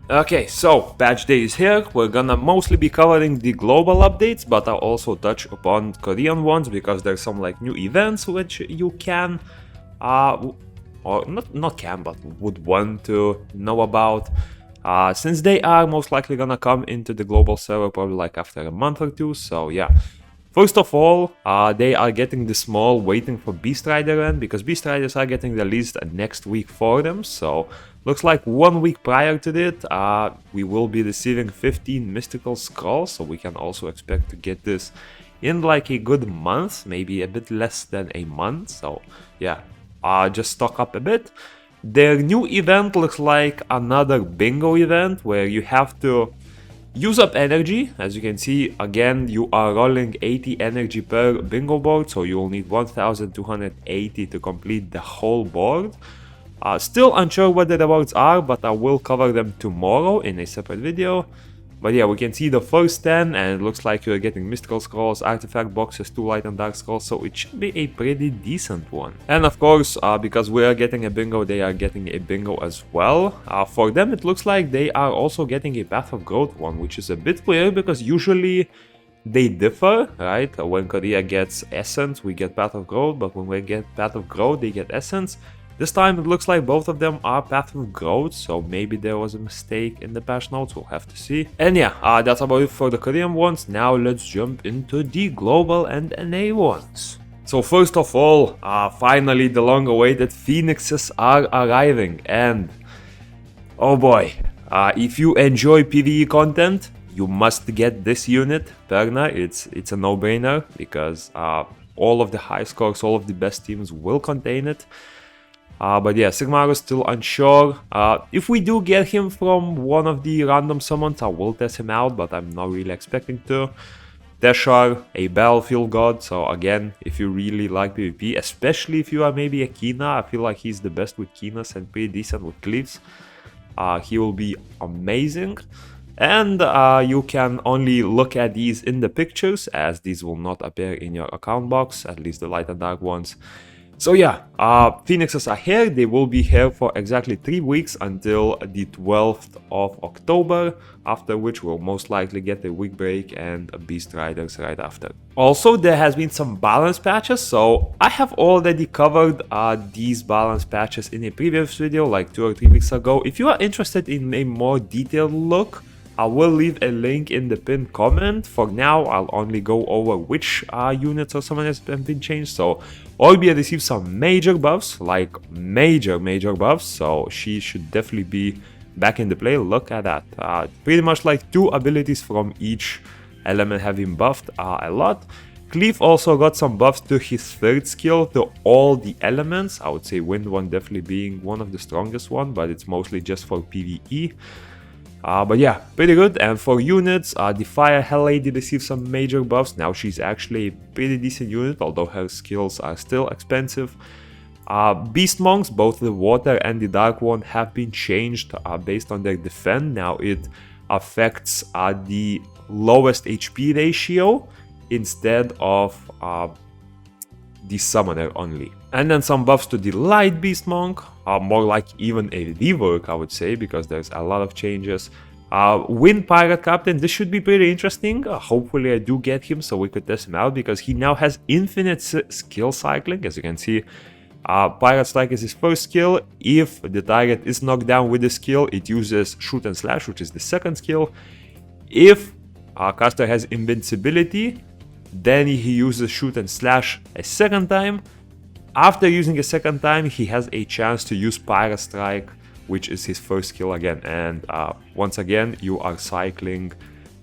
Okay, so patch day is here. We're gonna mostly be covering the global updates, but I'll also touch upon Korean ones because there's some like new events which you can, or not can, but would want to know about. Since they are most likely gonna come into the global server probably like after a month or two, so yeah. First of all, they are getting the small waiting for Beast Rider end because Beast Riders are getting released next week for them. So looks like 1 week prior to that, we will be receiving 15 mystical scrolls. So we can also expect to get this in like a good month, maybe a bit less than a month. So yeah, just stock up a bit. Their new event looks like another bingo event where you have to use up energy. As you can see, again, you are rolling 80 energy per bingo board, so you will need 1280 to complete the whole board. Still unsure what the rewards are, but I will cover them tomorrow in a separate video. But yeah, we can see the first 10, and it looks like you're getting mystical scrolls, artifact boxes, 2 light and dark scrolls, so it should be a pretty decent one. And of course, because we are getting a bingo, they are getting a bingo as well. For them, it looks like they are also getting a Path of Growth one, which is a bit weird because usually they differ, right? When Korea gets Essence, we get Path of Growth, but when we get Path of Growth, they get Essence. This time it looks like both of them are Path of Growth, so maybe there was a mistake in the patch notes, we'll have to see. And yeah, that's about it for the Korean ones. Now let's jump into the global and NA ones. So first of all, finally the long-awaited Phoenixes are arriving, and oh boy, if you enjoy PvE content, you must get this unit, Perna. It's a no-brainer because all of the high scores, all of the best teams will contain it. But yeah, sigmarus still unsure. If we do get him from one of the random summons, I will test him out, but I'm not really expecting to. Teshar, a battlefield god, so again, if you really like PvP, especially if you are maybe a Kina, I feel like he's the best with Kinas and pretty decent with cleaves. He will be amazing. And you can only look at these in the pictures, as these will not appear in your account box, at least the light and dark ones. So yeah, Phoenixes are here. They will be here for exactly 3 weeks until the 12th of October, after which we'll most likely get a week break and Beast Riders right after. Also, there has been some balance patches, so I have already covered these balance patches in a previous video like 2 or 3 weeks ago. If you are interested in a more detailed look, I will leave a link in the pinned comment. For now, I'll only go over which units or summon has been changed. So Olbia received some major buffs, like major buffs. So she should definitely be back in the play. Look at that. Pretty much like 2 abilities from each element have been buffed a lot. Cleave also got some buffs to his 3rd skill to all the elements. I would say Wind one definitely being one of the strongest one, but it's mostly just for PvE. But yeah, pretty good. And for units, the Fire Hell Lady received some major buffs. Now she's actually a pretty decent unit, although her skills are still expensive. Beast Monks, both the Water and the Dark one, have been changed based on their defense. Now it affects the lowest HP ratio instead of the Summoner only. And then some buffs to the Light Beast Monk, more like even a rework, I would say, because there's a lot of changes. Wind Pirate Captain, this should be pretty interesting. Hopefully I do get him so we could test him out, because he now has infinite skill cycling. As you can see, Pirate Strike is his 1st skill. If the target is knocked down with the skill, it uses Shoot and Slash, which is the 2nd skill. If caster has invincibility, then he uses Shoot and Slash a 2nd time. After using a 2nd time, he has a chance to use Pirate Strike, which is his 1st skill again. And once again, you are cycling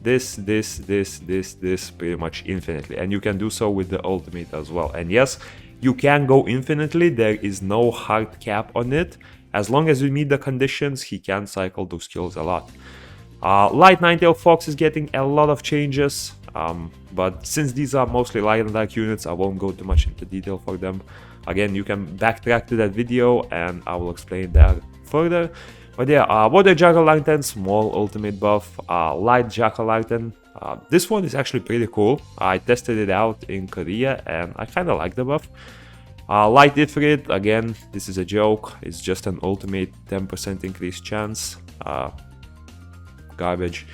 this pretty much infinitely. And you can do so with the ultimate as well. And yes, you can go infinitely. There is no hard cap on it. As long as you meet the conditions, he can cycle those skills a lot. Light Ninetail Fox is getting a lot of changes. But since these are mostly light and dark units, I won't go too much into detail for them. Again, you can backtrack to that video and I will explain that further. But yeah, Water Jack-o'-lantern, small ultimate buff. Light Jack-o'-lantern, this one is actually pretty cool. I tested it out in Korea and I kind of like the buff. Light Ifrit, again, this is a joke. It's just an ultimate 10% increased chance. garbage.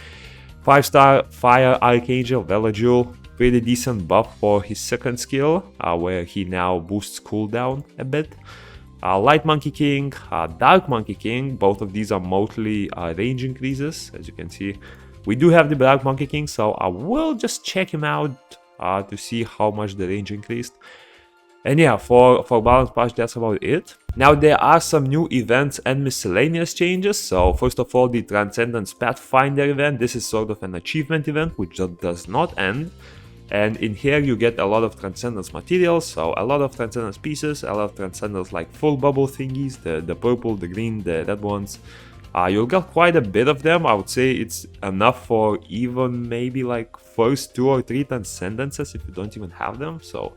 5-star Fire Archangel Velajul, pretty decent buff for his second skill, where he now boosts cooldown a bit. Light Monkey King, Dark Monkey King, both of these are mostly range increases, as you can see. We do have the Dark Monkey King, so I will just check him out to see how much the range increased. And yeah, for Balance Patch, that's about it. Now there are some new events and miscellaneous changes. So first of all, the Transcendence Pathfinder event. This is sort of an achievement event which does not end. And in here you get a lot of Transcendence materials, so a lot of Transcendence pieces, a lot of Transcendence like full bubble thingies, the purple, the green, the red ones. You'll get quite a bit of them. I would say it's enough for even maybe like first 2 or 3 Transcendences if you don't even have them. So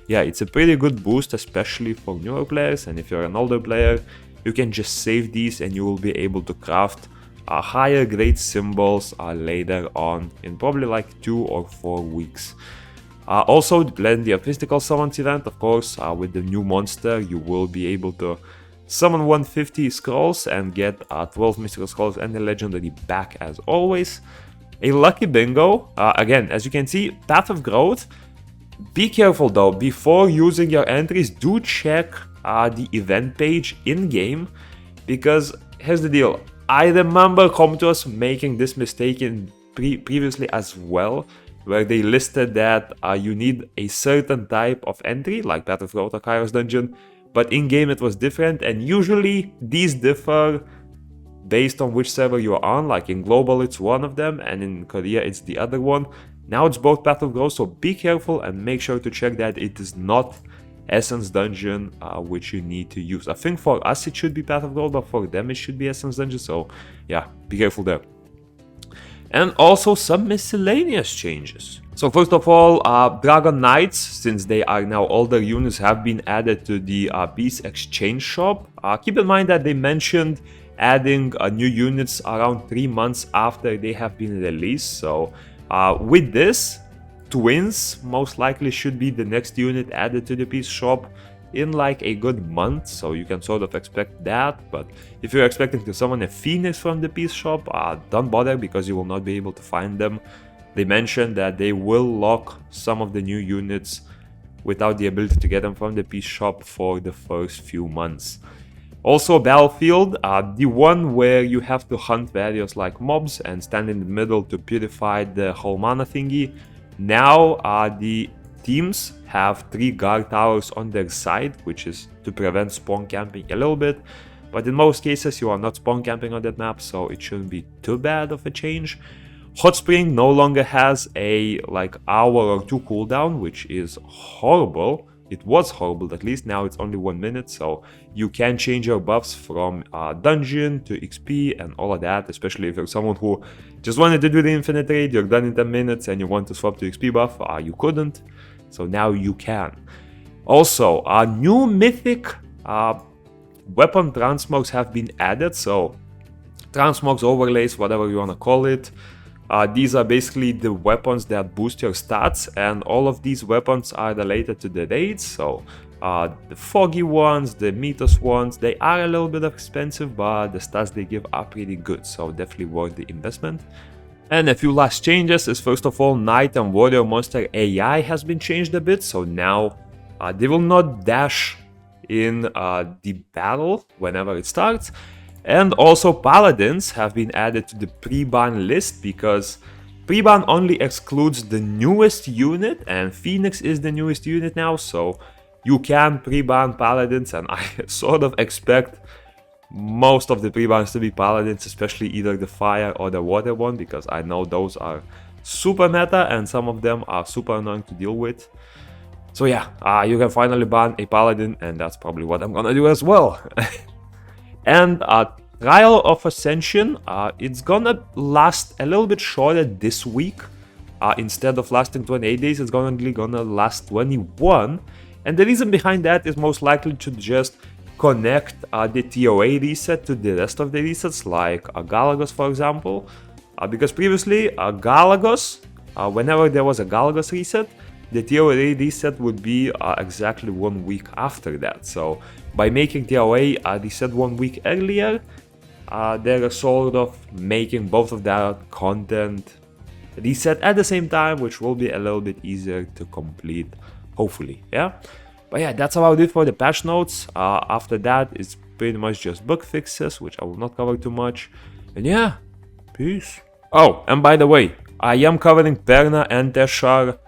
yeah, it's a pretty good boost, especially for newer players. And if you're an older player, you can just save these and you will be able to craft higher grade symbols later on in probably like 2 or 4 weeks. Also, the Plenty of Mystical Summons event, of course, with the new monster, you will be able to summon 150 scrolls and get 12 mystical scrolls and a legendary back as always. A lucky bingo, again, as you can see, Path of Growth. Be careful though, before using your entries, do check the event page in-game, because here's the deal. I remember Comtos making this mistake previously as well, where they listed that you need a certain type of entry, like Path of Growth or Caiross Dungeon, but in-game it was different, and usually these differ based on which server you're on. Like in Global it's one of them, and in Korea it's the other one. Now it's both Path of Growth, so be careful and make sure to check that it is not Essence Dungeon which you need to use. I think for us it should be Path of Growth, but for them it should be Essence Dungeon, so yeah, be careful there. And also some miscellaneous changes. So first of all, Dragon Knights, since they are now older units, have been added to the Peace Exchange shop. Keep in mind that they mentioned adding new units around 3 months after they have been released, so with this, Twins most likely should be the next unit added to the Peace shop in like a good month, so you can sort of expect that. But if you're expecting to summon a Phoenix from the Peace shop, don't bother, because you will not be able to find them. They mentioned that they will lock some of the new units without the ability to get them from the Peace shop for the first few months. Also, Battlefield, the one where you have to hunt various like mobs and stand in the middle to purify the whole mana thingy. Now the teams have 3 guard towers on their side, which is to prevent spawn camping a little bit, but in most cases you are not spawn camping on that map, so it shouldn't be too bad of a change. Hot Spring no longer has a like hour or 2 cooldown, which is horrible. It was horrible, at least. Now it's only 1 minute, so you can change your buffs from dungeon to XP and all of that, especially if you're someone who just wanted to do the infinite raid, you're done in 10 minutes and you want to swap to XP buff, you couldn't, so now you can. Also, new mythic weapon transmogs have been added, so transmogs, overlays, whatever you want to call it. These are basically the weapons that boost your stats, and all of these weapons are related to the raids. So the foggy ones, the mythos ones, they are a little bit expensive, but the stats they give are pretty good, so definitely worth the investment. And a few last changes is, first of all, Knight and Warrior monster AI has been changed a bit, so now they will not dash in the battle whenever it starts. And also Paladins have been added to the pre-ban list, because pre-ban only excludes the newest unit, and Phoenix is the newest unit now, so you can pre-ban Paladins, and I sort of expect most of the pre-bans to be Paladins, especially either the Fire or the Water one, because I know those are super meta and some of them are super annoying to deal with. So yeah, you can finally ban a Paladin, and that's probably what I'm gonna do as well. And Trial of Ascension, it's gonna last a little bit shorter this week. Instead of lasting 28 days, it's gonna last 21. And the reason behind that is most likely to just connect the ToA reset to the rest of the resets, like Galagos, for example. Because previously, Galagos, whenever there was a Galagos reset, the ToA reset would be exactly 1 week after that. So by making ToA reset 1 week earlier, they're sort of making both of their content reset at the same time, which will be a little bit easier to complete, hopefully, yeah? But yeah, that's about it for the patch notes. After that, it's pretty much just bug fixes, which I will not cover too much. And yeah, peace. Oh, and by the way, I am covering Perna and Teshar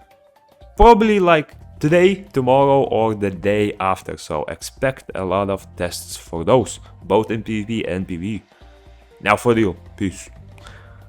probably like today, tomorrow, or the day after, so expect a lot of tests for those, both in PvP and PvE. Now for real, peace.